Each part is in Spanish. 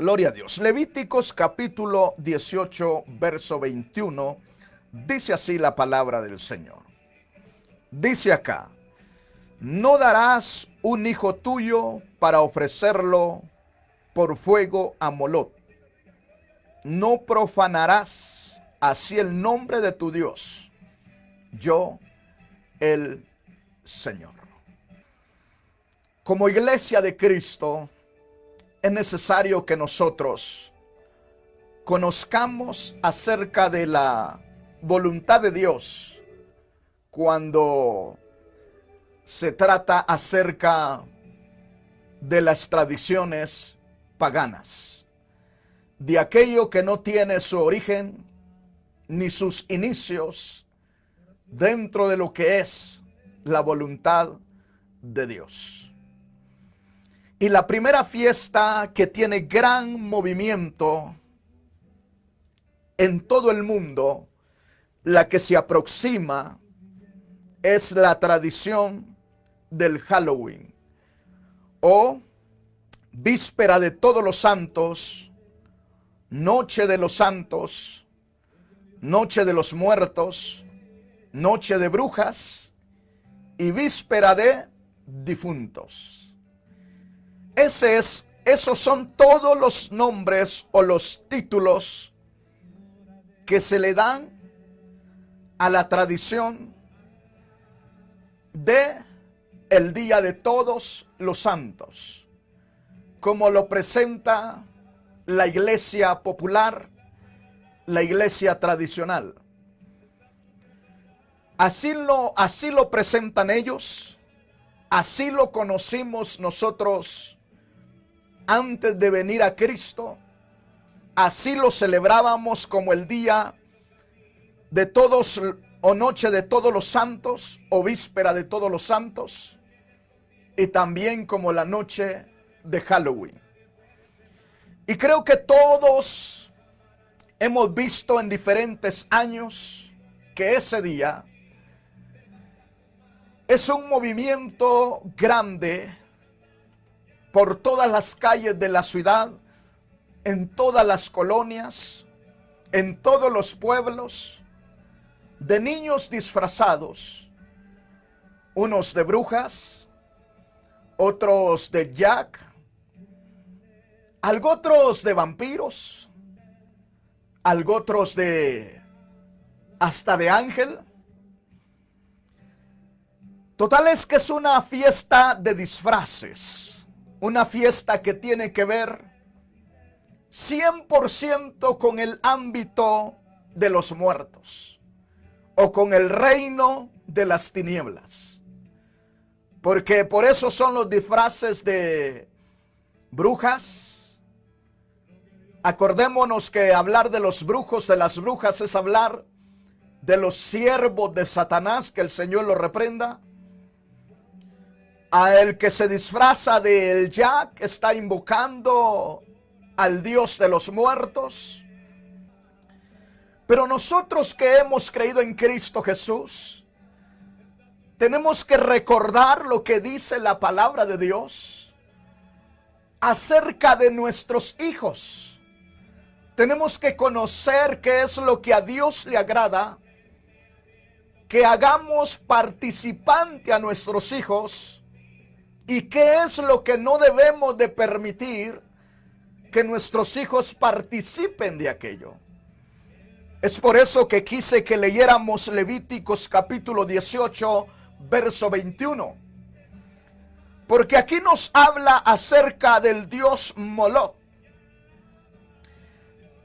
Gloria a Dios. Levíticos capítulo 18, verso 21. Dice así la palabra del Señor. Dice acá: no darás un hijo tuyo para ofrecerlo por fuego a Moloc. No profanarás así el nombre de tu Dios. Yo, el Señor. Como iglesia de Cristo, es necesario que nosotros conozcamos acerca de la voluntad de Dios cuando se trata acerca de las tradiciones paganas, de aquello que no tiene su origen ni sus inicios dentro de lo que es la voluntad de Dios. Y la primera fiesta que tiene gran movimiento en todo el mundo, la que se aproxima, es la tradición del Halloween o víspera de todos los santos, noche de los santos, noche de los muertos, noche de brujas y víspera de difuntos. Esos son todos los nombres o los títulos que se le dan a la tradición de el Día de Todos los Santos, como lo presenta la iglesia popular, la iglesia tradicional. Así lo presentan ellos, así lo conocimos nosotros antes de venir a Cristo, así lo celebrábamos como el día de todos o noche de todos los santos o víspera de todos los santos y también como la noche de Halloween. Y creo que todos hemos visto en diferentes años que ese día es un movimiento grande por todas las calles de la ciudad, en todas las colonias, en todos los pueblos, de niños disfrazados, unos de brujas, otros de Jack, algo otros de vampiros, algo otros de hasta de ángel. Total es que es una fiesta de disfraces. Una fiesta que tiene que ver 100% con el ámbito de los muertos o con el reino de las tinieblas. Porque por eso son los disfraces de brujas. Acordémonos que hablar de los brujos, de las brujas, es hablar de los siervos de Satanás, que el Señor lo reprenda. A el que se disfraza del Jack está invocando al Dios de los muertos. Pero nosotros que hemos creído en Cristo Jesús, tenemos que recordar lo que dice la palabra de Dios acerca de nuestros hijos. Tenemos que conocer qué es lo que a Dios le agrada, que hagamos participante a nuestros hijos. ¿Y qué es lo que no debemos de permitir que nuestros hijos participen de aquello? Es por eso que quise que leyéramos Levíticos capítulo 18, verso 21. Porque aquí nos habla acerca del dios Moloc.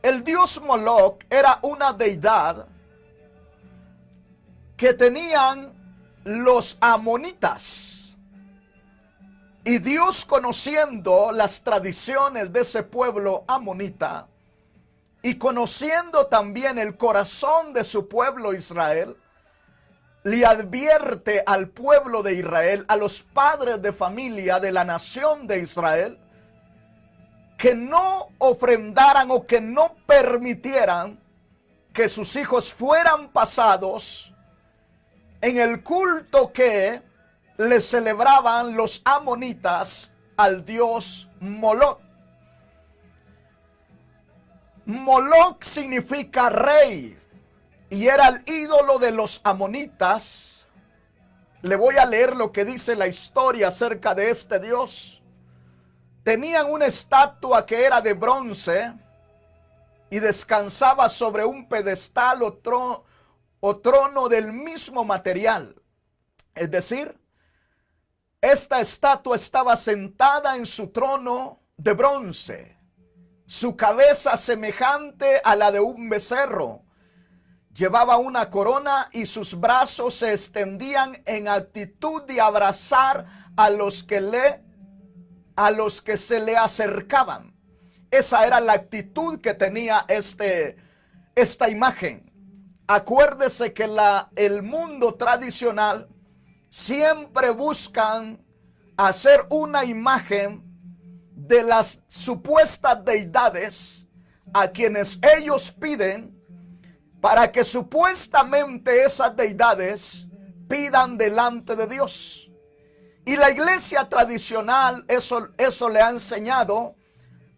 El dios Moloc era una deidad que tenían los amonitas. Y Dios, conociendo las tradiciones de ese pueblo amonita y conociendo también el corazón de su pueblo Israel, le advierte al pueblo de Israel, a los padres de familia de la nación de Israel, que no ofrendaran o que no permitieran que sus hijos fueran pasados en el culto que le celebraban los amonitas al dios Moloc. Moloc significa rey y era el ídolo de los amonitas. Le voy a leer lo que dice la historia acerca de este dios. Tenían una estatua que era de bronce y descansaba sobre un pedestal o trono del mismo material. Es decir, esta estatua estaba sentada en su trono de bronce, su cabeza semejante a la de un becerro. Llevaba una corona y sus brazos se extendían en actitud de abrazar a los que se le acercaban. Esa era la actitud que tenía esta imagen. Acuérdese que el mundo tradicional siempre buscan hacer una imagen de las supuestas deidades a quienes ellos piden para que supuestamente esas deidades pidan delante de Dios. Y la iglesia tradicional eso le ha enseñado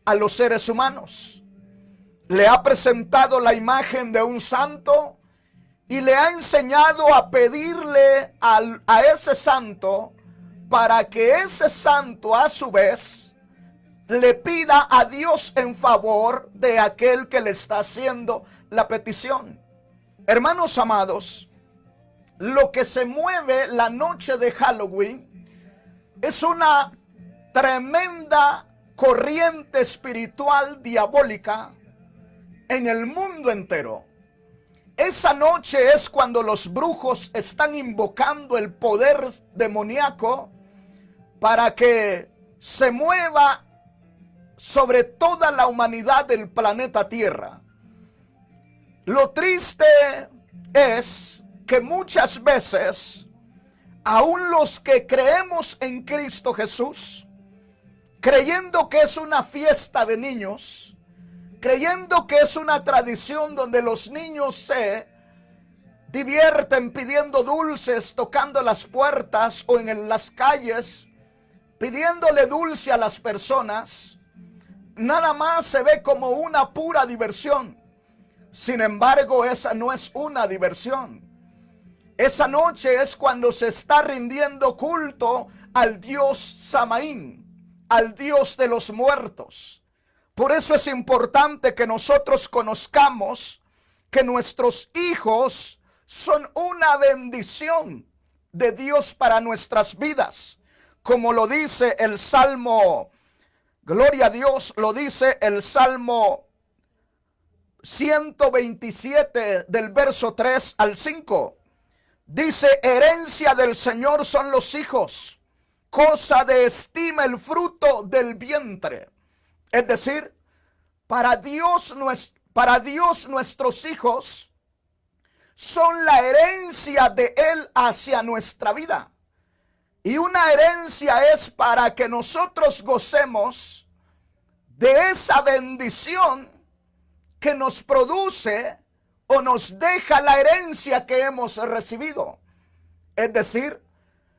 a los seres humanos. Le ha presentado la imagen de un santo y le ha enseñado a pedirle a ese santo para que ese santo a su vez le pida a Dios en favor de aquel que le está haciendo la petición. Hermanos amados, lo que se mueve la noche de Halloween es una tremenda corriente espiritual diabólica en el mundo entero. Esa noche es cuando los brujos están invocando el poder demoníaco para que se mueva sobre toda la humanidad del planeta Tierra. Lo triste es que muchas veces, aún los que creemos en Cristo Jesús, creyendo que es una fiesta de niños, creyendo que es una tradición donde los niños se divierten pidiendo dulces, tocando las puertas o en las calles, pidiéndole dulce a las personas, nada más se ve como una pura diversión. Sin embargo, esa no es una diversión. Esa noche es cuando se está rindiendo culto al dios Samaín, al dios de los muertos. Por eso es importante que nosotros conozcamos que nuestros hijos son una bendición de Dios para nuestras vidas. Como lo dice el Salmo, gloria a Dios, lo dice el Salmo 127 del verso 3 al 5. Dice: herencia del Señor son los hijos, cosa de estima el fruto del vientre. Es decir, para Dios nuestros hijos son la herencia de Él hacia nuestra vida. Y una herencia es para que nosotros gocemos de esa bendición que nos produce o nos deja la herencia que hemos recibido. Es decir,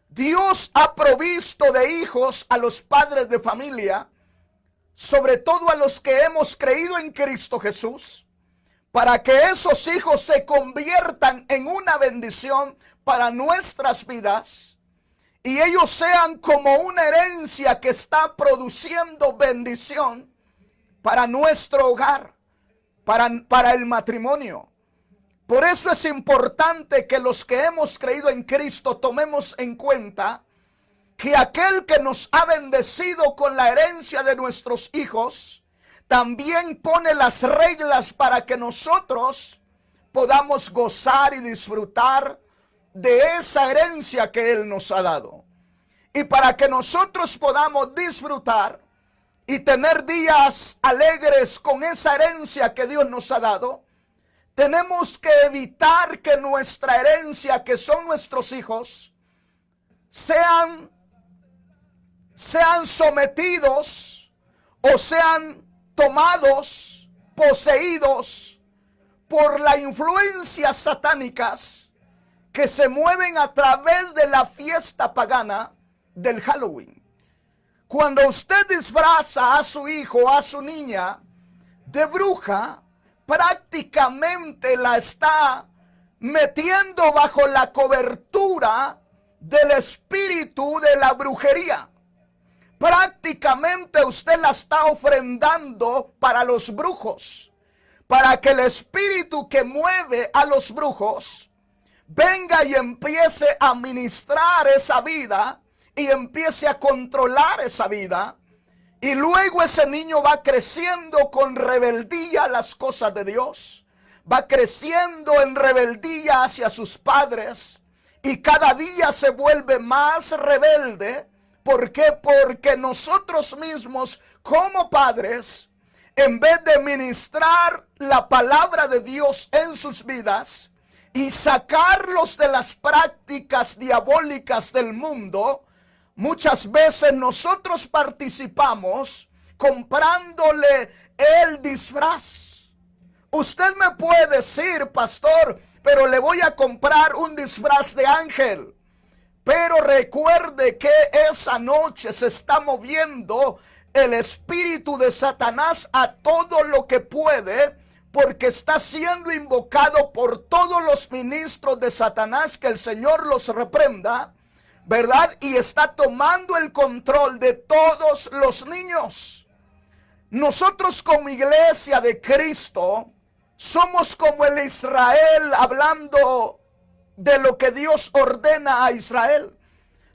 Dios ha provisto de hijos a los padres de familia, sobre todo a los que hemos creído en Cristo Jesús, para que esos hijos se conviertan en una bendición para nuestras vidas y ellos sean como una herencia que está produciendo bendición para nuestro hogar, para el matrimonio. Por eso es importante que los que hemos creído en Cristo tomemos en cuenta que aquel que nos ha bendecido con la herencia de nuestros hijos, también pone las reglas para que nosotros podamos gozar y disfrutar de esa herencia que Él nos ha dado. Y para que nosotros podamos disfrutar y tener días alegres con esa herencia que Dios nos ha dado, tenemos que evitar que nuestra herencia, que son nuestros hijos, sean sometidos o sean tomados, poseídos por las influencias satánicas que se mueven a través de la fiesta pagana del Halloween. Cuando usted disfraza a su hijo o a su niña de bruja, prácticamente la está metiendo bajo la cobertura del espíritu de la brujería. Prácticamente usted la está ofrendando para los brujos, para que el espíritu que mueve a los brujos venga y empiece a ministrar esa vida y empiece a controlar esa vida. Y luego ese niño va creciendo con rebeldía a las cosas de Dios. Va creciendo en rebeldía hacia sus padres. Y cada día se vuelve más rebelde. ¿Por qué? Porque nosotros mismos como padres, en vez de ministrar la palabra de Dios en sus vidas y sacarlos de las prácticas diabólicas del mundo, muchas veces nosotros participamos comprándole el disfraz. Usted me puede decir, pastor, pero le voy a comprar un disfraz de ángel. Pero recuerde que esa noche se está moviendo el espíritu de Satanás a todo lo que puede, porque está siendo invocado por todos los ministros de Satanás, que el Señor los reprenda, ¿verdad? Y está tomando el control de todos los niños. Nosotros como iglesia de Cristo somos como el Israel, hablando de lo que Dios ordena a Israel.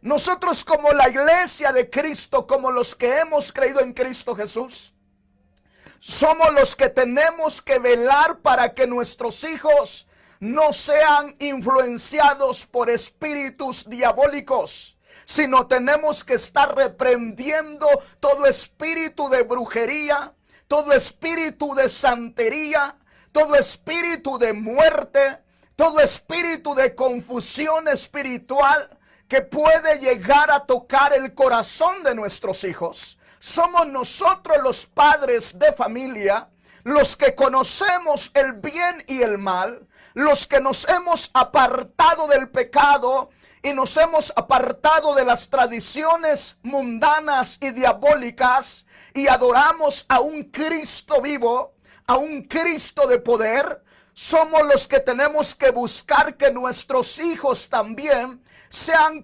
Nosotros como la iglesia de Cristo, como los que hemos creído en Cristo Jesús, somos los que tenemos que velar para que nuestros hijos no sean influenciados por espíritus diabólicos, sino tenemos que estar reprendiendo todo espíritu de brujería, todo espíritu de santería, todo espíritu de muerte, todo espíritu de confusión espiritual que puede llegar a tocar el corazón de nuestros hijos. Somos nosotros los padres de familia, los que conocemos el bien y el mal, los que nos hemos apartado del pecado y nos hemos apartado de las tradiciones mundanas y diabólicas y adoramos a un Cristo vivo, a un Cristo de poder. Somos los que tenemos que buscar que nuestros hijos también sean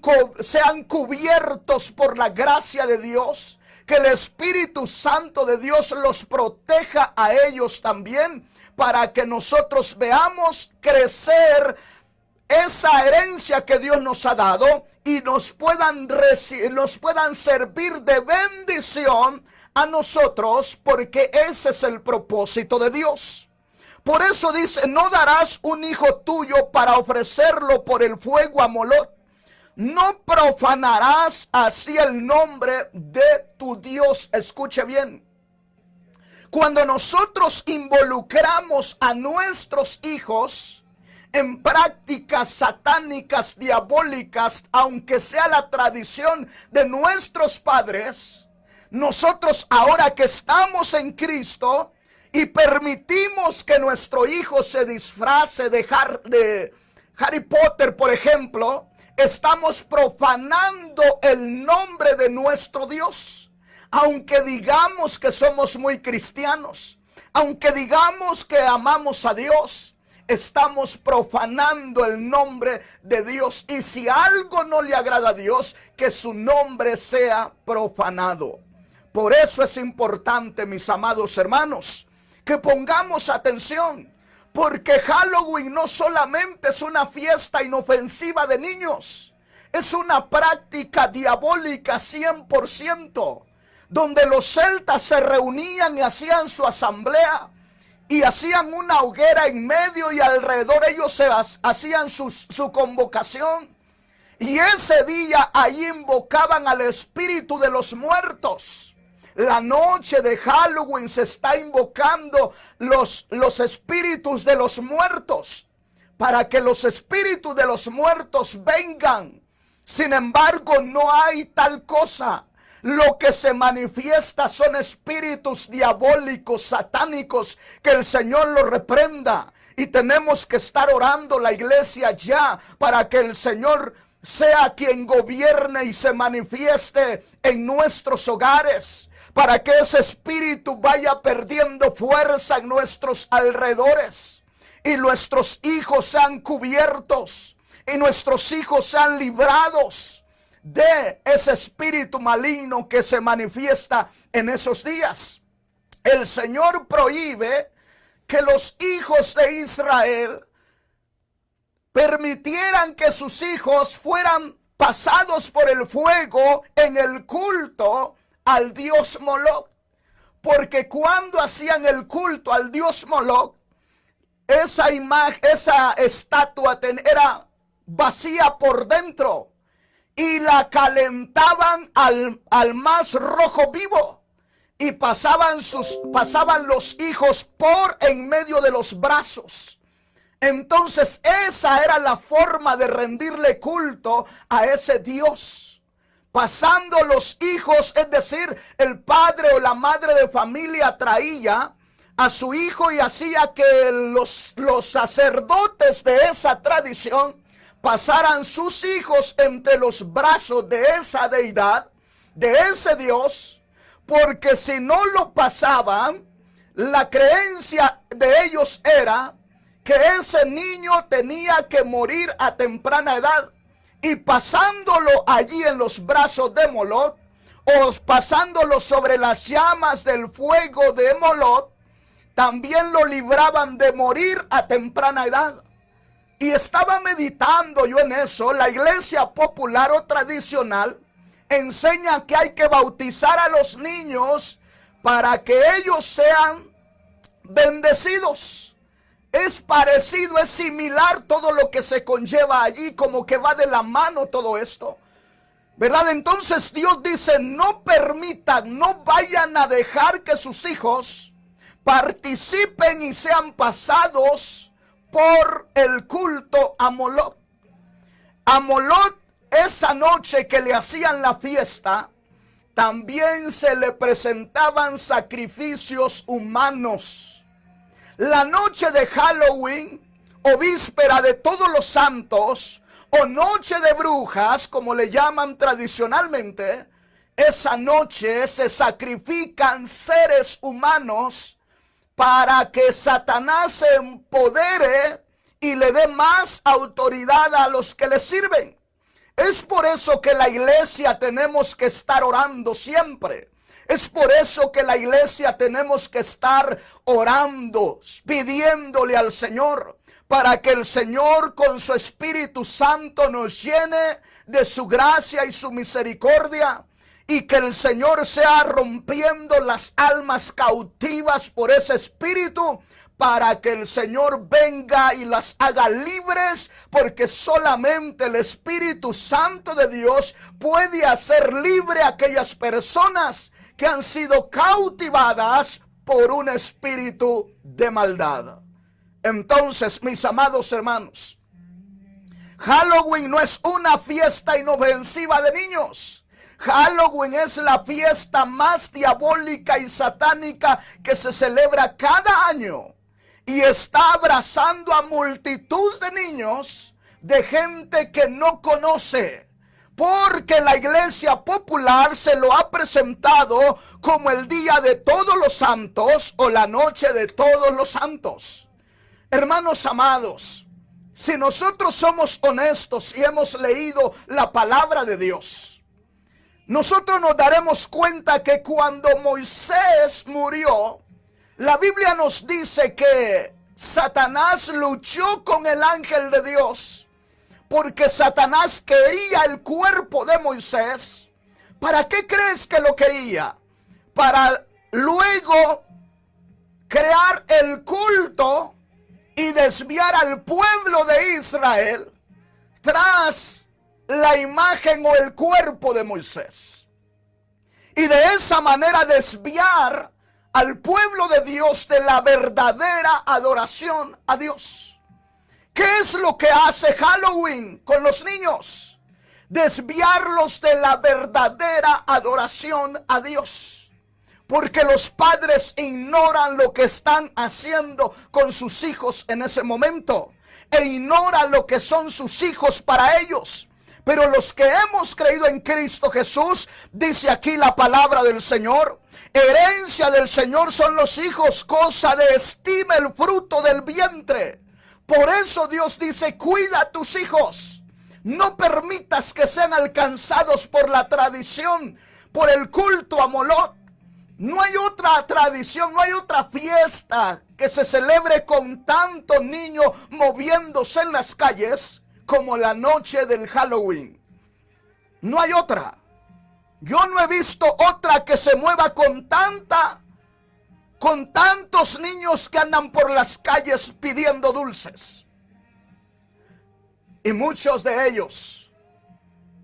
cubiertos por la gracia de Dios, que el Espíritu Santo de Dios los proteja a ellos también, para que nosotros veamos crecer esa herencia que Dios nos ha dado y nos puedan servir de bendición a nosotros, porque ese es el propósito de Dios. Por eso dice: no darás un hijo tuyo para ofrecerlo por el fuego a Moloch. No profanarás así el nombre de tu Dios. Escuche bien. Cuando nosotros involucramos a nuestros hijos en prácticas satánicas, diabólicas, aunque sea la tradición de nuestros padres, nosotros ahora que estamos en Cristo y permitimos que nuestro hijo se disfrace de Harry Potter, por ejemplo, estamos profanando el nombre de nuestro Dios. Aunque digamos que somos muy cristianos, aunque digamos que amamos a Dios, estamos profanando el nombre de Dios. Y si algo no le agrada a Dios, que su nombre sea profanado. Por eso es importante, mis amados hermanos, que pongamos atención, porque Halloween no solamente es una fiesta inofensiva de niños, es una práctica diabólica 100%, donde los celtas se reunían y hacían su asamblea y hacían una hoguera en medio y alrededor ellos hacían su convocación, y ese día ahí invocaban al espíritu de los muertos. La noche de Halloween se está invocando los espíritus de los muertos, para que los espíritus de los muertos vengan. Sin embargo, no hay tal cosa. Lo que se manifiesta son espíritus diabólicos, satánicos, que el Señor los reprenda. Y tenemos que estar orando la iglesia ya para que el Señor sea quien gobierne y se manifieste en nuestros hogares, para que ese espíritu vaya perdiendo fuerza en nuestros alrededores y nuestros hijos sean cubiertos y nuestros hijos sean librados de ese espíritu maligno que se manifiesta en esos días. El Señor prohíbe que los hijos de Israel permitieran que sus hijos fueran pasados por el fuego en el culto al dios Moloch, porque cuando hacían el culto al dios Moloch, esa imagen, esa estatua era vacía por dentro y la calentaban al más rojo vivo y pasaban los hijos por en medio de los brazos. Entonces esa era la forma de rendirle culto a ese Dios. Pasando los hijos, es decir, el padre o la madre de familia traía a su hijo y hacía que los sacerdotes de esa tradición pasaran sus hijos entre los brazos de esa deidad, de ese Dios, porque si no lo pasaban, la creencia de ellos era que ese niño tenía que morir a temprana edad, y pasándolo allí en los brazos de Moloch o pasándolo sobre las llamas del fuego de Moloch, también lo libraban de morir a temprana edad. Y estaba meditando yo en eso. La iglesia popular o tradicional enseña que hay que bautizar a los niños para que ellos sean bendecidos. Es parecido, es similar todo lo que se conlleva allí, como que va de la mano todo esto, ¿verdad? Entonces Dios dice, no permitan, no vayan a dejar que sus hijos participen y sean pasados por el culto a Moloch. A Moloch, esa noche que le hacían la fiesta, también se le presentaban sacrificios humanos. La noche de Halloween o víspera de Todos los Santos o noche de brujas, como le llaman tradicionalmente, esa noche se sacrifican seres humanos para que Satanás se empodere y le dé más autoridad a los que le sirven. Es por eso que la iglesia tenemos que estar orando siempre. Es por eso que la iglesia tenemos que estar orando, pidiéndole al Señor, para que el Señor con su Espíritu Santo nos llene de su gracia y su misericordia, y que el Señor sea rompiendo las almas cautivas por ese Espíritu, para que el Señor venga y las haga libres, porque solamente el Espíritu Santo de Dios puede hacer libre a aquellas personas que han sido cautivadas por un espíritu de maldad. Entonces, mis amados hermanos, Halloween no es una fiesta inofensiva de niños. Halloween es la fiesta más diabólica y satánica que se celebra cada año, y está abrazando a multitud de niños, de gente que no conoce, porque la iglesia popular se lo ha presentado como el día de Todos los Santos o la noche de Todos los Santos. Hermanos amados, si nosotros somos honestos y hemos leído la palabra de Dios, nosotros nos daremos cuenta que cuando Moisés murió, la Biblia nos dice que Satanás luchó con el ángel de Dios, porque Satanás quería el cuerpo de Moisés. ¿Para qué crees que lo quería? Para luego crear el culto y desviar al pueblo de Israel tras la imagen o el cuerpo de Moisés. Y de esa manera desviar al pueblo de Dios de la verdadera adoración a Dios. ¿Qué es lo que hace Halloween con los niños? Desviarlos de la verdadera adoración a Dios. Porque los padres ignoran lo que están haciendo con sus hijos en ese momento. E ignoran lo que son sus hijos para ellos. Pero los que hemos creído en Cristo Jesús, dice aquí la palabra del Señor, herencia del Señor son los hijos, cosa de estima el fruto del vientre. Por eso Dios dice, cuida a tus hijos. No permitas que sean alcanzados por la tradición, por el culto a Moloch. No hay otra tradición, no hay otra fiesta que se celebre con tanto niño moviéndose en las calles como la noche del Halloween. No hay otra. Yo no he visto otra que se mueva con tantos niños que andan por las calles pidiendo dulces. Y muchos de ellos,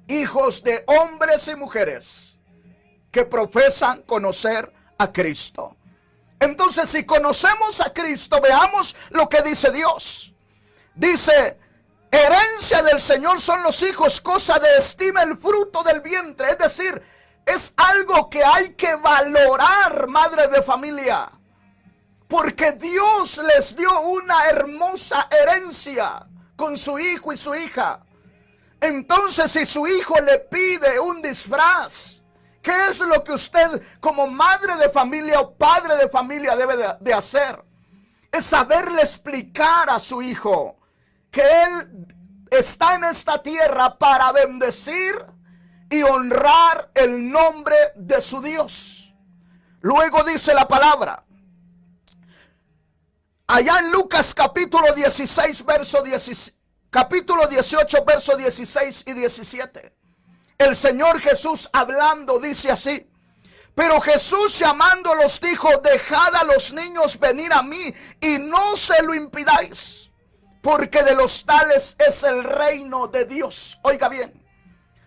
hijos de hombres y mujeres que profesan conocer a Cristo. Entonces, si conocemos a Cristo, veamos lo que dice Dios. Dice, herencia del Señor son los hijos, cosa de estima el fruto del vientre. Es decir, es algo que hay que valorar, madre de familia, porque Dios les dio una hermosa herencia con su hijo y su hija. Entonces, si su hijo le pide un disfraz, ¿qué es lo que usted como madre de familia o padre de familia debe de hacer? Es saberle explicar a su hijo que él está en esta tierra para bendecir y honrar el nombre de su Dios. Luego dice la palabra, allá en Lucas capítulo 16, capítulo 18, verso 16 y 17. El Señor Jesús hablando dice así: pero Jesús llamándolos dijo, dejad a los niños venir a mí y no se lo impidáis, porque de los tales es el reino de Dios. Oiga bien,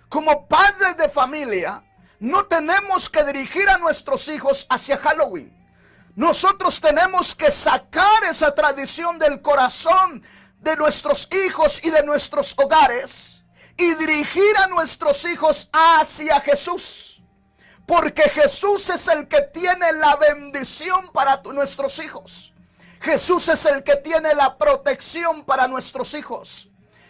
como padres de familia, no tenemos que dirigir a nuestros hijos hacia Halloween. Nosotros tenemos que sacar esa tradición del corazón de nuestros hijos y de nuestros hogares y dirigir a nuestros hijos hacia Jesús. Porque Jesús es el que tiene la bendición para nuestros hijos. Jesús es el que tiene la protección para nuestros hijos.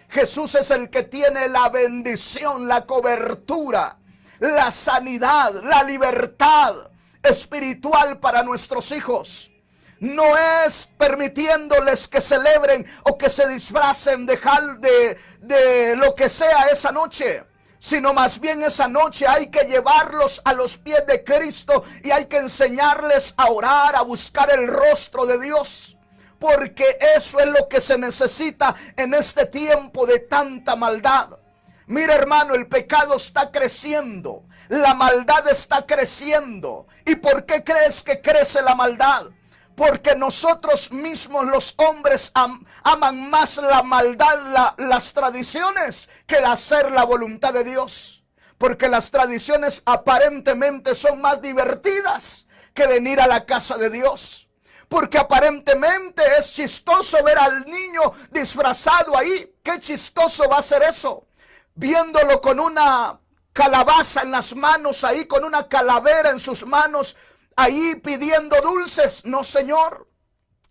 Jesús es el que tiene la bendición, la cobertura, la sanidad, la libertad espiritual para nuestros hijos. No es permitiéndoles que celebren o que se disfracen de lo que sea esa noche, sino más bien esa noche hay que llevarlos a los pies de Cristo y hay que enseñarles a orar, a buscar el rostro de Dios, porque eso es lo que se necesita en este tiempo de tanta maldad. Mira, hermano, el pecado está creciendo, la maldad está creciendo. ¿Y por qué crees que crece la maldad? Porque nosotros mismos los hombres aman más la maldad, las tradiciones, que el hacer la voluntad de Dios. Porque las tradiciones aparentemente son más divertidas que venir a la casa de Dios. Porque aparentemente es chistoso ver al niño disfrazado ahí. ¿Qué chistoso va a ser eso? Viéndolo con una calabaza en las manos ahí, con una calavera en sus manos, ahí pidiendo dulces. No, Señor,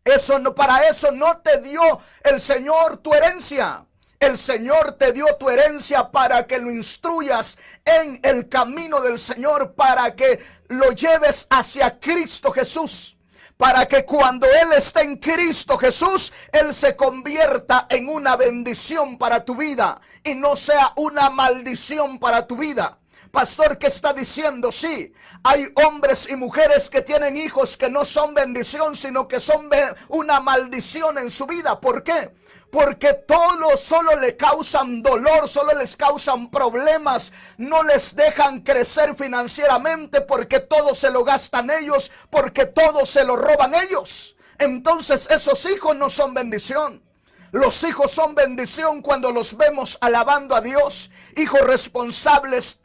eso no, para eso no te dio el Señor tu herencia. El Señor te dio tu herencia para que lo instruyas en el camino del Señor, para que lo lleves hacia Cristo Jesús, para que cuando Él esté en Cristo Jesús, Él se convierta en una bendición para tu vida y no sea una maldición para tu vida. Pastor, ¿qué está diciendo? Sí, hay hombres y mujeres que tienen hijos que no son bendición, sino que son una maldición en su vida. ¿Por qué? Porque todos solo le causan dolor, solo les causan problemas, no les dejan crecer financieramente, porque todo se lo gastan ellos, porque todo se lo roban ellos. Entonces esos hijos no son bendición. Los hijos son bendición cuando los vemos alabando a Dios. Hijos responsables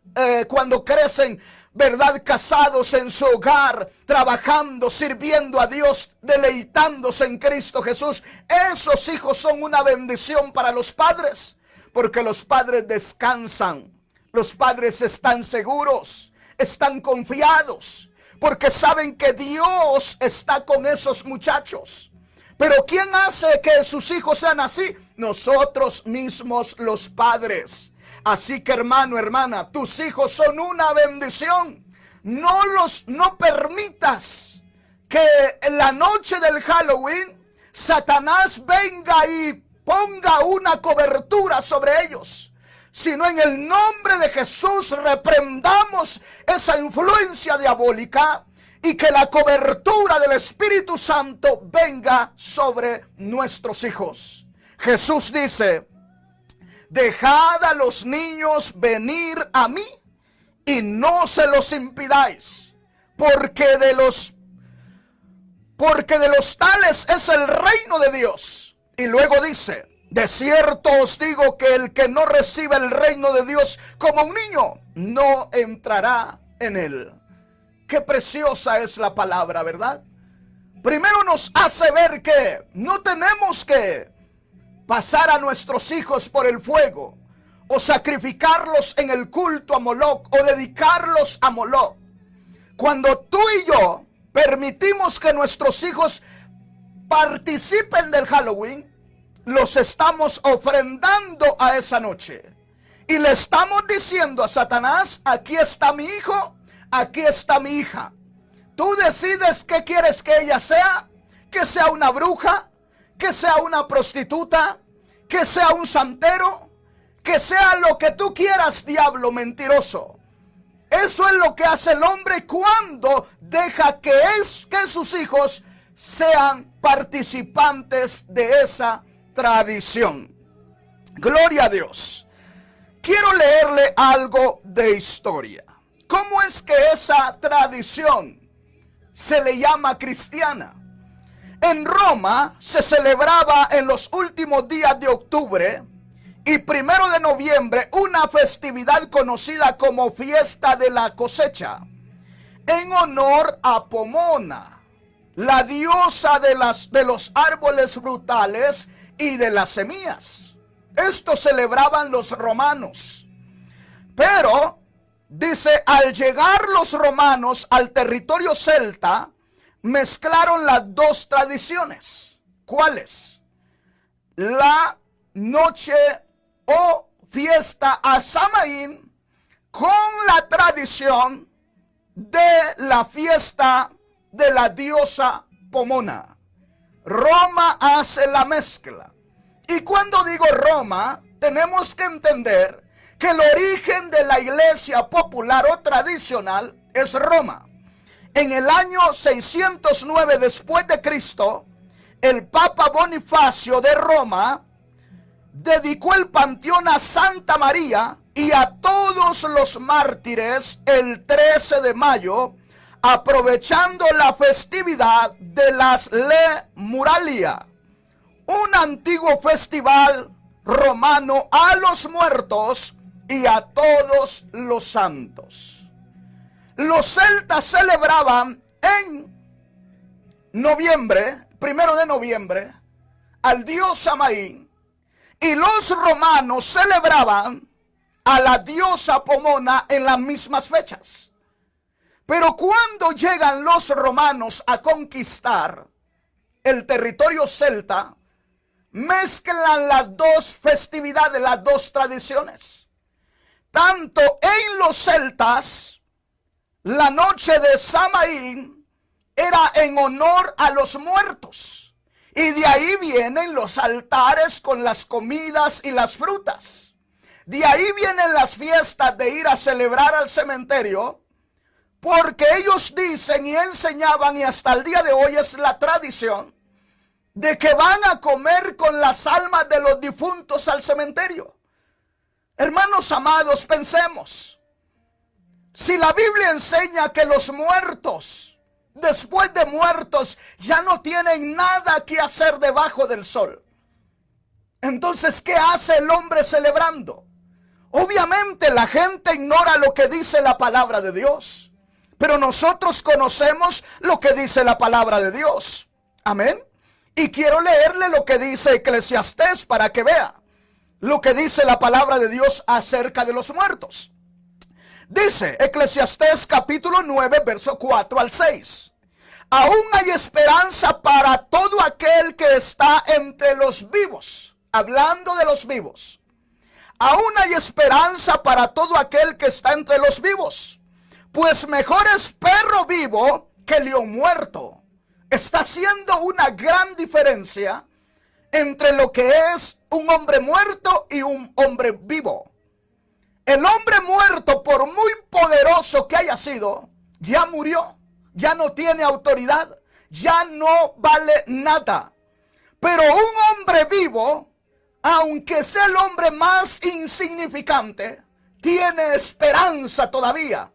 cuando crecen, ¿verdad? Casados en su hogar, trabajando, sirviendo a Dios, deleitándose en Cristo Jesús. Esos hijos son una bendición para los padres, porque los padres descansan, los padres están seguros, están confiados, porque saben que Dios está con esos muchachos. Pero ¿quién hace que sus hijos sean así? Nosotros mismos, los padres. Así que hermano, hermana, tus hijos son una bendición. No permitas que en la noche del Halloween Satanás venga y ponga una cobertura sobre ellos, sino en el nombre de Jesús reprendamos esa influencia diabólica y que la cobertura del Espíritu Santo venga sobre nuestros hijos. Jesús dice: dejad a los niños venir a mí y no se los impidáis, porque de los tales es el reino de Dios. Y luego dice: de cierto os digo que el que no recibe el reino de Dios como un niño, no entrará en él. Qué preciosa es la palabra, ¿verdad? Primero nos hace ver que no tenemos que pasar a nuestros hijos por el fuego, o sacrificarlos en el culto a Moloc, o dedicarlos a Moloc. Cuando tú y yo permitimos que nuestros hijos participen del Halloween, los estamos ofrendando a esa noche. Y le estamos diciendo a Satanás: aquí está mi hijo, aquí está mi hija. Tú decides qué quieres que ella sea, que sea una bruja, que sea una prostituta, que sea un santero, que sea lo que tú quieras, diablo mentiroso. Eso es lo que hace el hombre cuando deja que sus hijos sean participantes de esa tradición. Gloria a Dios. Quiero leerle algo de historia. ¿Cómo es que esa tradición se le llama cristiana? En Roma se celebraba en los últimos días de octubre y 1 de noviembre una festividad conocida como fiesta de la cosecha, en honor a Pomona, la diosa de los árboles frutales y de las semillas. Esto celebraban los romanos. Pero, dice, al llegar los romanos al territorio celta, mezclaron las dos tradiciones. ¿Cuáles? La noche o fiesta a Samaín con la tradición de la fiesta de la diosa Pomona. Roma hace la mezcla. Y cuando digo Roma, tenemos que entender que el origen de la iglesia popular o tradicional es Roma. En el año 609 después de Cristo, el Papa Bonifacio de Roma dedicó el panteón a Santa María y a todos los mártires el 13 de mayo, aprovechando la festividad de las Lemuralia, un antiguo festival romano a los muertos y a todos los santos. Los celtas celebraban en noviembre, 1 de noviembre, al dios Samaín, y los romanos celebraban a la diosa Pomona en las mismas fechas. Pero cuando llegan los romanos a conquistar el territorio celta, mezclan las dos festividades, las dos tradiciones. Tanto en los celtas, la noche de Samaín era en honor a los muertos. Y de ahí vienen los altares con las comidas y las frutas. De ahí vienen las fiestas de ir a celebrar al cementerio, porque ellos dicen y enseñaban, y hasta el día de hoy es la tradición, de que van a comer con las almas de los difuntos al cementerio. Hermanos amados, pensemos. Si la Biblia enseña que los muertos, después de muertos, ya no tienen nada que hacer debajo del sol, entonces, ¿qué hace el hombre celebrando? Obviamente la gente ignora lo que dice la palabra de Dios, pero nosotros conocemos lo que dice la palabra de Dios. Amén. Y quiero leerle lo que dice Eclesiastés para que vea lo que dice la palabra de Dios acerca de los muertos. Dice Eclesiastés capítulo 9, verso 4 al 6. Aún hay esperanza para todo aquel que está entre los vivos. Hablando de los vivos. aún hay esperanza para todo aquel que está entre los vivos. Pues mejor es perro vivo que león muerto. Está haciendo una gran diferencia entre lo que es un hombre muerto y un hombre vivo. El hombre muerto, por muy poderoso que haya sido, ya murió, ya no tiene autoridad, ya no vale nada. Pero un hombre vivo, aunque sea el hombre más insignificante, tiene esperanza todavía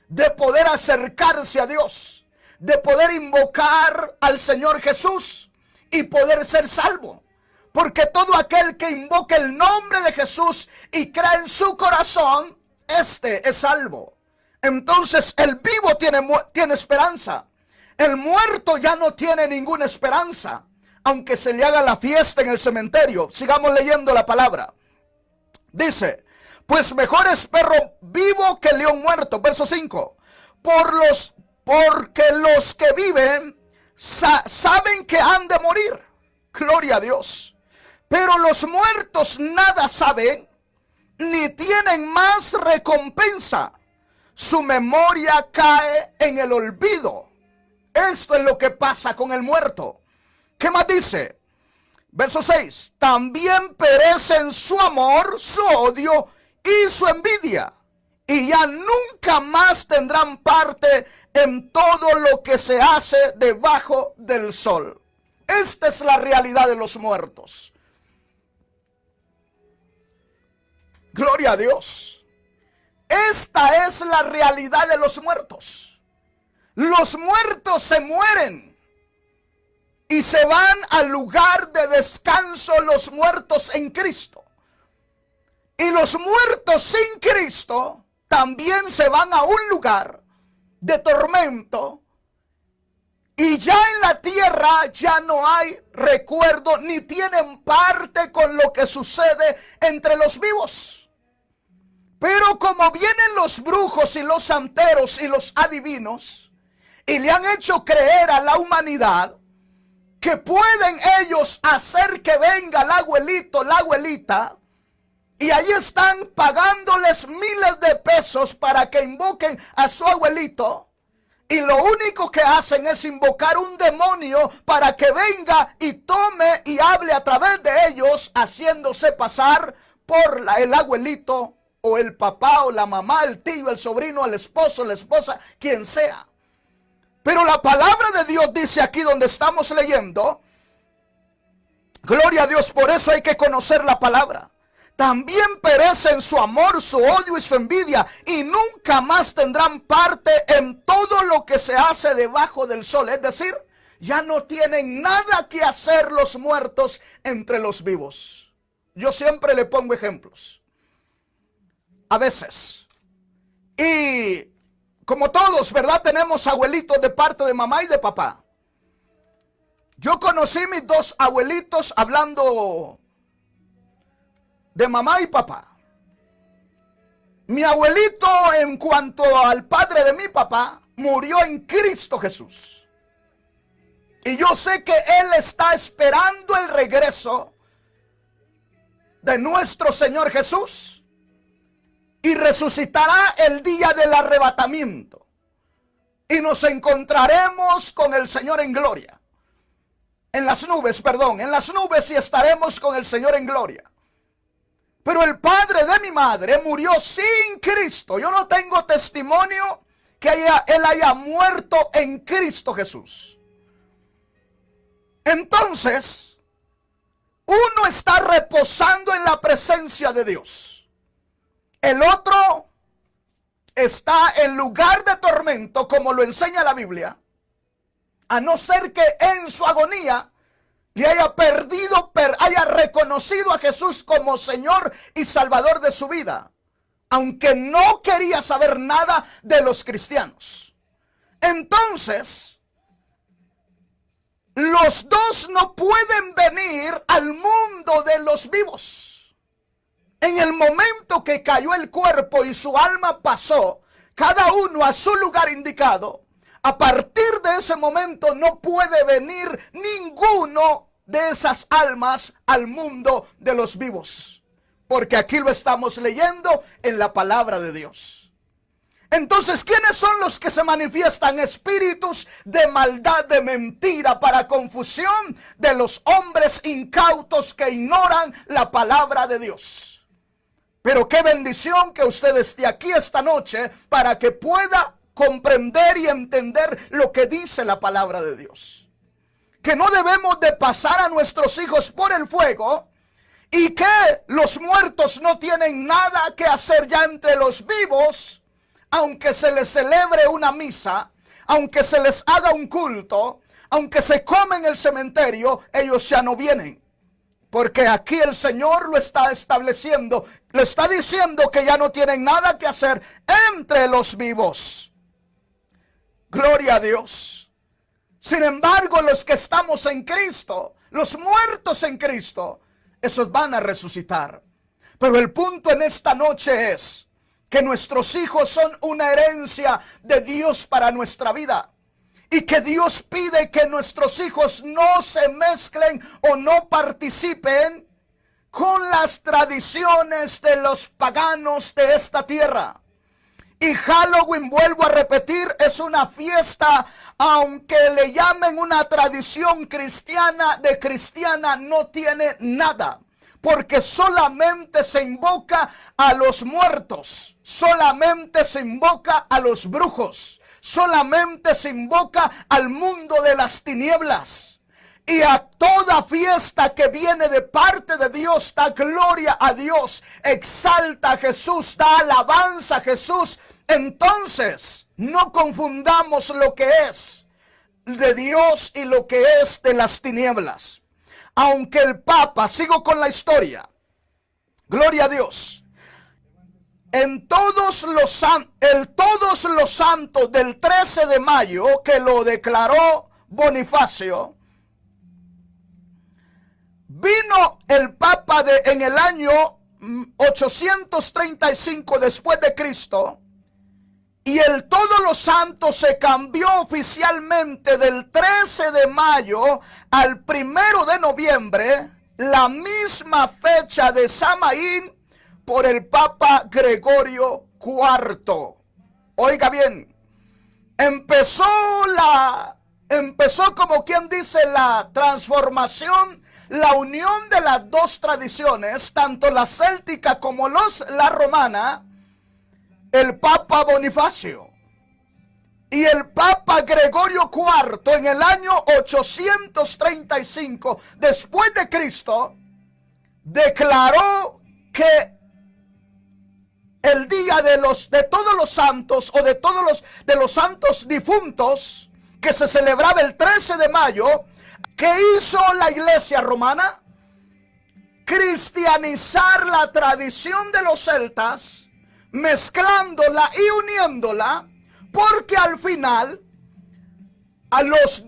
de poder acercarse a Dios, de poder invocar al Señor Jesús y poder ser salvo. Porque todo aquel que invoque el nombre de Jesús y cree en su corazón, este es salvo. Entonces el vivo tiene esperanza. El muerto ya no tiene ninguna esperanza, aunque se le haga la fiesta en el cementerio. Sigamos leyendo la palabra. Dice, pues mejor es perro vivo que león muerto. Verso 5. Porque los que viven saben que han de morir. Gloria a Dios. Pero los muertos nada saben, ni tienen más recompensa. Su memoria cae en el olvido. Esto es lo que pasa con el muerto. ¿Qué más dice? Verso 6. También perecen su amor, su odio y su envidia. Y ya nunca más tendrán parte en todo lo que se hace debajo del sol. Esta es la realidad de los muertos. Gloria a Dios. Esta es la realidad de los muertos. Los muertos se mueren y se van al lugar de descanso, los muertos en Cristo. Y los muertos sin Cristo también se van a un lugar de tormento. Y ya en la tierra ya no hay recuerdo ni tienen parte con lo que sucede entre los vivos. Pero como vienen los brujos y los santeros y los adivinos y le han hecho creer a la humanidad que pueden ellos hacer que venga el abuelito, la abuelita, y ahí están pagándoles miles de pesos para que invoquen a su abuelito. Y lo único que hacen es invocar un demonio para que venga y tome y hable a través de ellos, haciéndose pasar por el abuelito o el papá o la mamá, el tío, el sobrino, el esposo, la esposa, quien sea. Pero la palabra de Dios dice aquí donde estamos leyendo, gloria a Dios, por eso hay que conocer la palabra. También perecen su amor, su odio y su envidia, y nunca más tendrán parte en todo lo que se hace debajo del sol. Es decir, ya no tienen nada que hacer los muertos entre los vivos. Yo siempre le pongo ejemplos. A veces. Y como todos, ¿verdad? Tenemos abuelitos de parte de mamá y de papá. Yo conocí mis dos abuelitos hablando de mamá y papá. Mi abuelito, en cuanto al padre de mi papá, murió en Cristo Jesús. Y yo sé que él está esperando el regreso de nuestro Señor Jesús. Y resucitará el día del arrebatamiento. Y nos encontraremos con el Señor en gloria. En las nubes, en las nubes, y estaremos con el Señor en gloria. Pero el padre de mi madre murió sin Cristo. Yo no tengo testimonio que él haya muerto en Cristo Jesús. Entonces, uno está reposando en la presencia de Dios. El otro está en lugar de tormento, como lo enseña la Biblia, a no ser que en su agonía le haya haya reconocido a Jesús como Señor y Salvador de su vida, aunque no quería saber nada de los cristianos. Entonces, los dos no pueden venir al mundo de los vivos. En el momento que cayó el cuerpo y su alma pasó, cada uno a su lugar indicado, a partir de ese momento no puede venir ninguno de esas almas al mundo de los vivos. porque aquí lo estamos leyendo en la palabra de Dios. Entonces, ¿quiénes son los que se manifiestan? Espíritus de maldad, de mentira, para confusión de los hombres incautos que ignoran la palabra de Dios. Pero qué bendición que usted esté aquí esta noche para que pueda comprender y entender lo que dice la palabra de Dios. Que no debemos de pasar a nuestros hijos por el fuego y que los muertos no tienen nada que hacer ya entre los vivos, aunque se les celebre una misa, aunque se les haga un culto, aunque se come en el cementerio, ellos ya no vienen. Porque aquí el Señor lo está estableciendo, le está diciendo que ya no tienen nada que hacer entre los vivos. Gloria a Dios. Sin embargo, los que estamos en Cristo, los muertos en Cristo, esos van a resucitar. Pero el punto en esta noche es que nuestros hijos son una herencia de Dios para nuestra vida. Y que Dios pide que nuestros hijos no se mezclen o no participen con las tradiciones de los paganos de esta tierra. Y Halloween, vuelvo a repetir, es una fiesta, aunque le llamen una tradición cristiana, de cristiana no tiene nada. Porque solamente se invoca a los muertos, solamente se invoca a los brujos, solamente se invoca al mundo de las tinieblas. Y a toda fiesta que viene de parte de Dios, da gloria a Dios, exalta a Jesús, da alabanza a Jesús. Entonces, no confundamos lo que es de Dios y lo que es de las tinieblas. Aunque el Papa, sigo con la historia, gloria a Dios, en todos los santos del 13 de mayo, que lo declaró Bonifacio, vino el Papa en el año 835 después de Cristo, y el Todos los Santos se cambió oficialmente del 13 de mayo al 1 de noviembre, la misma fecha de Samaín, por el Papa Gregorio IV. Oiga bien, empezó como quien dice la transformación, la unión de las dos tradiciones, tanto la céltica como la romana, el Papa Bonifacio. Y el Papa Gregorio IV en el año 835 después de Cristo declaró que el día de todos los santos, o de los santos difuntos, que se celebraba el 13 de mayo, ¿qué hizo la Iglesia romana? Cristianizar la tradición de los celtas, mezclándola y uniéndola, porque al final las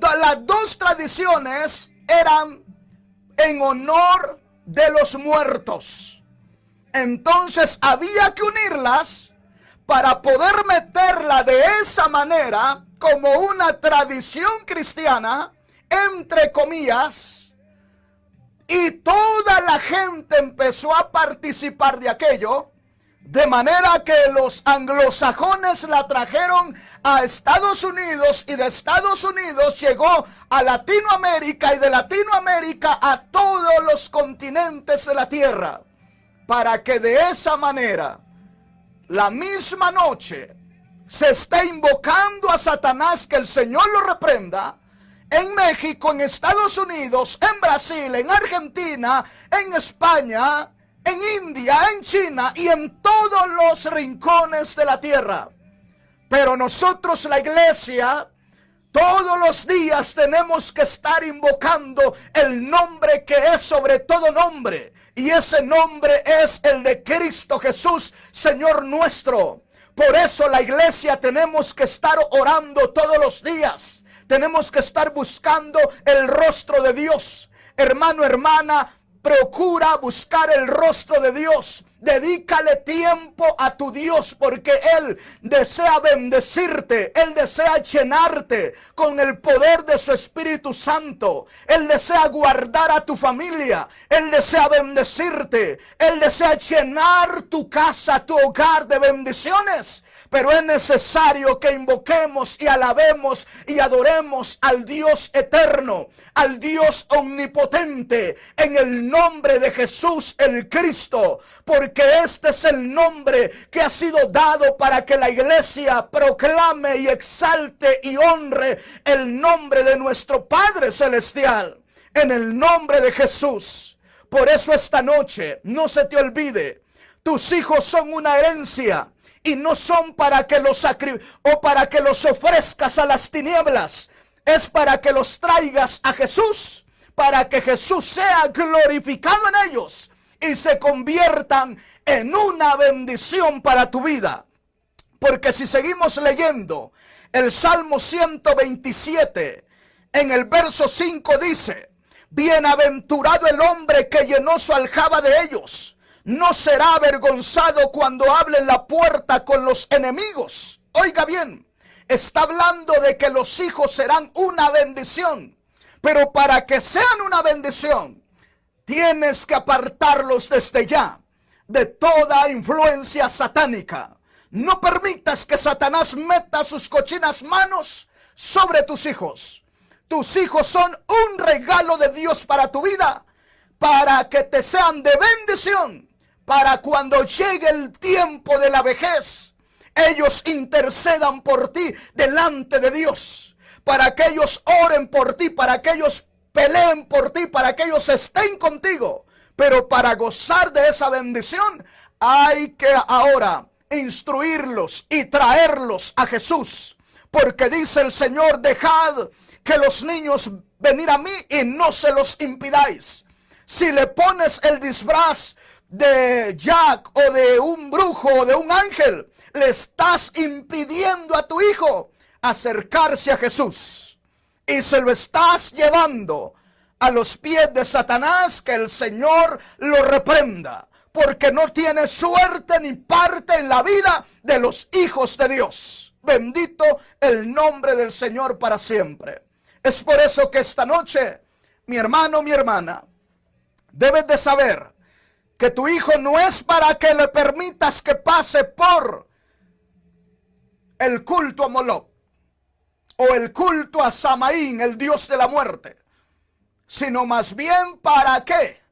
dos tradiciones eran en honor de los muertos. Entonces había que unirlas para poder meterla de esa manera como una tradición cristiana, entre comillas, y toda la gente empezó a participar de aquello. De manera que los anglosajones la trajeron a Estados Unidos, y de Estados Unidos llegó a Latinoamérica, y de Latinoamérica a todos los continentes de la tierra, para que de esa manera, la misma noche, se esté invocando a Satanás, que el Señor lo reprenda, en México, en Estados Unidos, en Brasil, en Argentina, en España, en India, en China y en todos los rincones de la tierra. Pero nosotros, la iglesia, todos los días tenemos que estar invocando el nombre que es sobre todo nombre. Y ese nombre es el de Cristo Jesús, Señor nuestro. Por eso la iglesia tenemos que estar orando todos los días. Tenemos que estar buscando el rostro de Dios. Hermano, hermana, procura buscar el rostro de Dios. Dedícale tiempo a tu Dios, porque Él desea bendecirte. Él desea llenarte con el poder de su Espíritu Santo. Él desea guardar a tu familia. Él desea bendecirte. Él desea llenar tu casa, tu hogar de bendiciones. Pero es necesario que invoquemos y alabemos y adoremos al Dios eterno, al Dios omnipotente, en el nombre de Jesús el Cristo, porque este es el nombre que ha sido dado para que la iglesia proclame y exalte y honre el nombre de nuestro Padre Celestial, en el nombre de Jesús. Por eso esta noche, no se te olvide, tus hijos son una herencia. Y no son para que los ofrezcas a las tinieblas. Es para que los traigas a Jesús. Para que Jesús sea glorificado en ellos. Y se conviertan en una bendición para tu vida. Porque si seguimos leyendo el Salmo 127, en el verso 5 dice: bienaventurado el hombre que llenó su aljaba de ellos. No será avergonzado cuando hable en la puerta con los enemigos. Oiga bien, está hablando de que los hijos serán una bendición. Pero para que sean una bendición, tienes que apartarlos desde ya de toda influencia satánica. No permitas que Satanás meta sus cochinas manos sobre tus hijos. Tus hijos son un regalo de Dios para tu vida, para que te sean de bendición. Para cuando llegue el tiempo de la vejez, ellos intercedan por ti delante de Dios. Para que ellos oren por ti, para que ellos peleen por ti, para que ellos estén contigo. Pero para gozar de esa bendición, hay que ahora instruirlos y traerlos a Jesús. Porque dice el Señor: dejad que los niños venir a mí y no se los impidáis. Si le pones el disfraz de Jack o de un brujo o de un ángel, le estás impidiendo a tu hijo acercarse a Jesús y se lo estás llevando a los pies de Satanás. Que el Señor lo reprenda, porque no tiene suerte ni parte en la vida de los hijos de Dios. Bendito el nombre del Señor para siempre. Es por eso que esta noche, mi hermano, mi hermana, debes de saber que tu hijo no es para que le permitas que pase por el culto a Moloch o el culto a Samaín, el dios de la muerte, sino más bien para que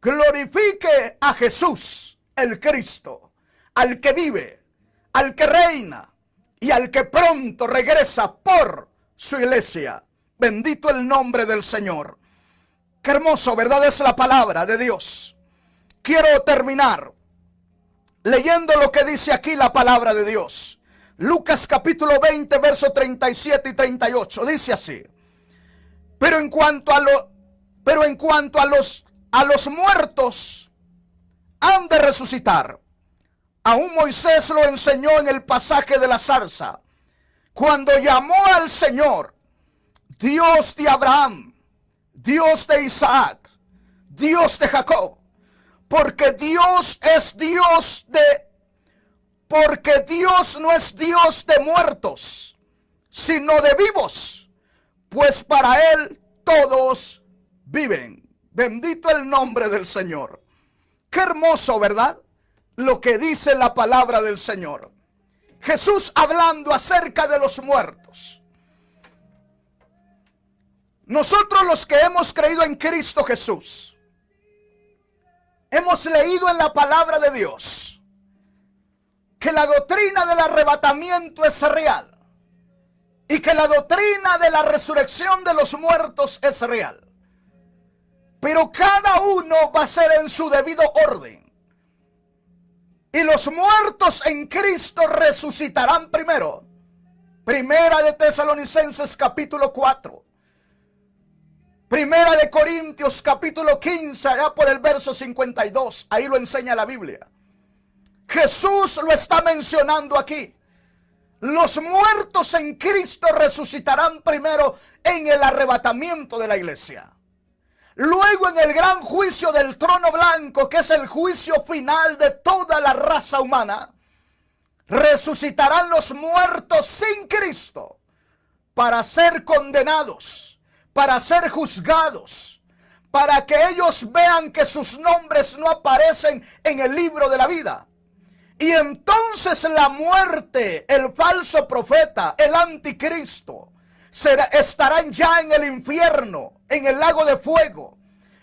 glorifique a Jesús, el Cristo, al que vive, al que reina y al que pronto regresa por su iglesia. Bendito el nombre del Señor. Qué hermoso, ¿verdad? Es la palabra de Dios. Quiero terminar leyendo lo que dice aquí la palabra de Dios. Lucas capítulo 20, versos 37 y 38. Dice así: pero en cuanto a los muertos han de resucitar. Aún Moisés lo enseñó en el pasaje de la zarza, cuando llamó al Señor Dios de Abraham, Dios de Isaac, Dios de Jacob. Porque Dios no es Dios de muertos, sino de vivos, pues para Él todos viven. Bendito el nombre del Señor. Qué hermoso, ¿verdad? Lo que dice la palabra del Señor. Jesús hablando acerca de los muertos. Nosotros los que hemos creído en Cristo Jesús, hemos leído en la palabra de Dios que la doctrina del arrebatamiento es real y que la doctrina de la resurrección de los muertos es real. Pero cada uno va a ser en su debido orden. Y los muertos en Cristo resucitarán primero. Primera de Tesalonicenses capítulo 4. Primera de Corintios capítulo 15, allá por el verso 52. Ahí lo enseña la Biblia. Jesús lo está mencionando aquí. Los muertos en Cristo resucitarán primero en el arrebatamiento de la iglesia. Luego en el gran juicio del trono blanco, que es el juicio final de toda la raza humana, resucitarán los muertos sin Cristo para ser condenados, para ser juzgados, para que ellos vean que sus nombres no aparecen en el libro de la vida. Y entonces la muerte, el falso profeta, el anticristo, estarán ya en el infierno, en el lago de fuego,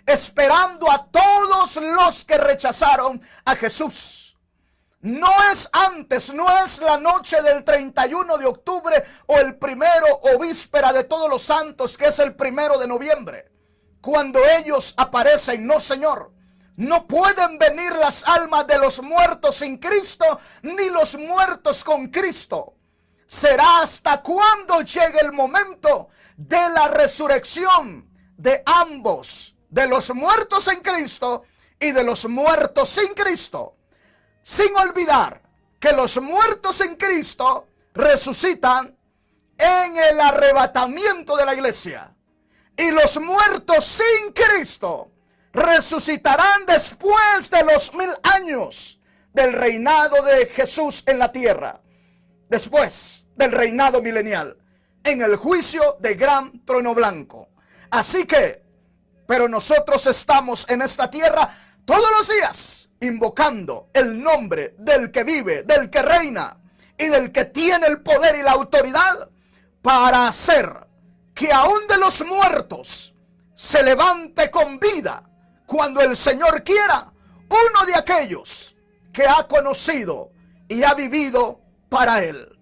esperando a todos los que rechazaron a Jesús. No es antes, no es la noche del 31 de octubre o el primero o víspera de todos los santos, que es el 1 de noviembre, cuando ellos aparecen. No, Señor. No pueden venir las almas de los muertos sin Cristo, ni los muertos con Cristo. Será hasta cuando llegue el momento de la resurrección de ambos, de los muertos en Cristo y de los muertos sin Cristo. Sin olvidar que los muertos en Cristo resucitan en el arrebatamiento de la iglesia. Y los muertos sin Cristo resucitarán después de los 1000 años del reinado de Jesús en la tierra. Después del reinado milenial, en el juicio de gran trono blanco. Así que, pero nosotros estamos en esta tierra todos los días invocando el nombre del que vive, del que reina y del que tiene el poder y la autoridad para hacer que aún de los muertos se levante con vida, cuando el Señor quiera, uno de aquellos que ha conocido y ha vivido para Él.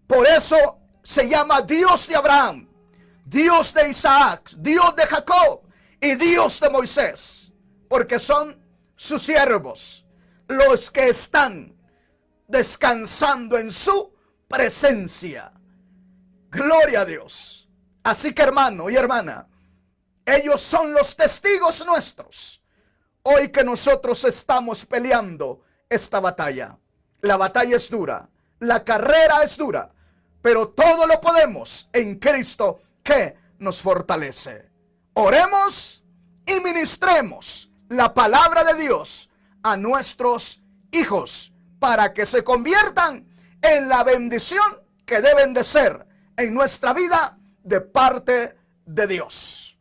Por eso se llama Dios de Abraham, Dios de Isaac, Dios de Jacob y Dios de Moisés, porque son sus siervos los que están descansando en su presencia. Gloria a Dios. Así que, hermano y hermana, ellos son los testigos nuestros hoy que nosotros estamos peleando esta batalla. La batalla es dura, la carrera es dura, pero todo lo podemos en Cristo que nos fortalece. Oremos y ministremos la palabra de Dios a nuestros hijos para que se conviertan en la bendición que deben de ser en nuestra vida de parte de Dios.